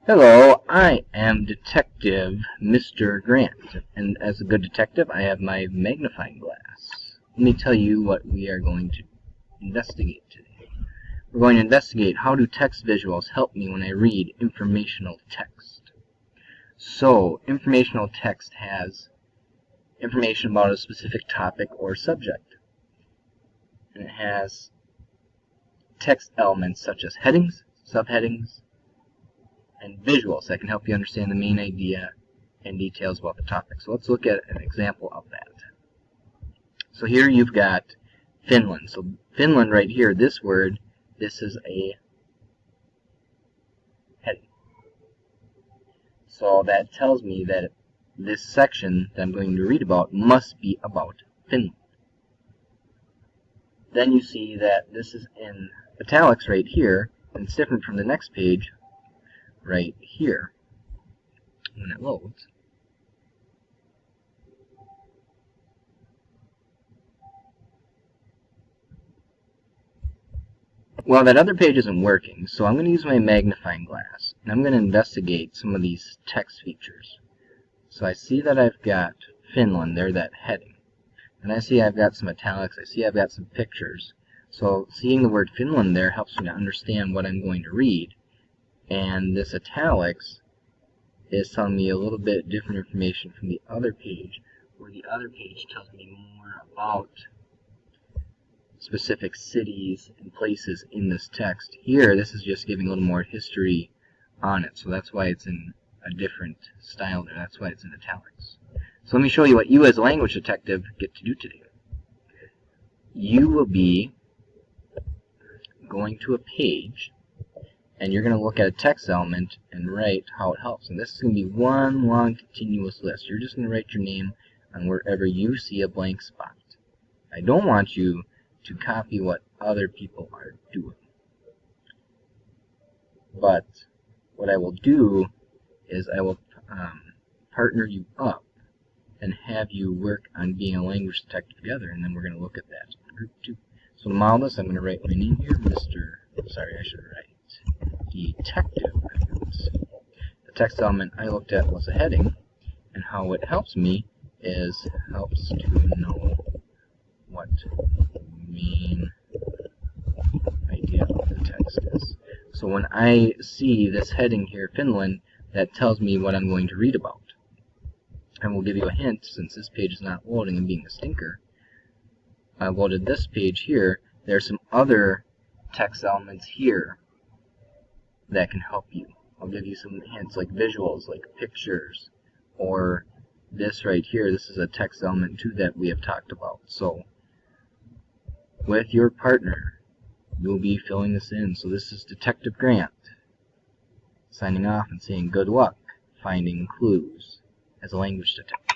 Hello, I am Detective Mr. Grant, and as a good detective, I have my magnifying glass. Let me tell you what we are going to investigate today. We're going to investigate how do text visuals help me when I read informational text. So, informational text has information about a specific topic or subject, and it has text elements such as headings, subheadings, and visuals that can help you understand the main idea and details about the topic. So let's look at an example of that. So here you've got Finland. So Finland right here, this word, this is a heading. So that tells me that this section that I'm going to read about must be about Finland. Then you see that this is in italics right here, and it's different from the next page right here when it loads. Well, that other page isn't working, so I'm going to use my magnifying glass, and I'm going to investigate some of these text features. So I see that I've got Finland there, that heading, and I see I've got some italics, I see I've got some pictures. So seeing the word Finland there helps me to understand what I'm going to read, and this italics is telling me a little bit different information from the other page, where the other page tells me more about specific cities and places in this text. Here, this is just giving a little more history on it, so that's why it's in a different style there. That's why it's in italics. So let me show you what you as a language detective get to do today. You will be going to a page, and you're going to look at a text element and write how it helps. And this is going to be one long continuous list. You're just going to write your name on wherever you see a blank spot. I don't want you to copy what other people are doing. But what I will do is I will partner you up and have you work on being a language detective together, and then we're going to look at that in group 2. So to model this, I'm going to write my name here, Detective Grant. The text element I looked at was a heading, and how it helps me is helps to know what main idea of the text is. So when I see this heading here, Finland, that tells me what I'm going to read about. And we'll give you a hint, since this page is not loading and being a stinker. I loaded this page here. There are some other text elements here that can help you. I'll give you some hints like visuals, like pictures, or this right here. This is a text element too that we have talked about. So with your partner, you'll be filling this in. So this is Detective Grant signing off and saying good luck finding clues as a language detective.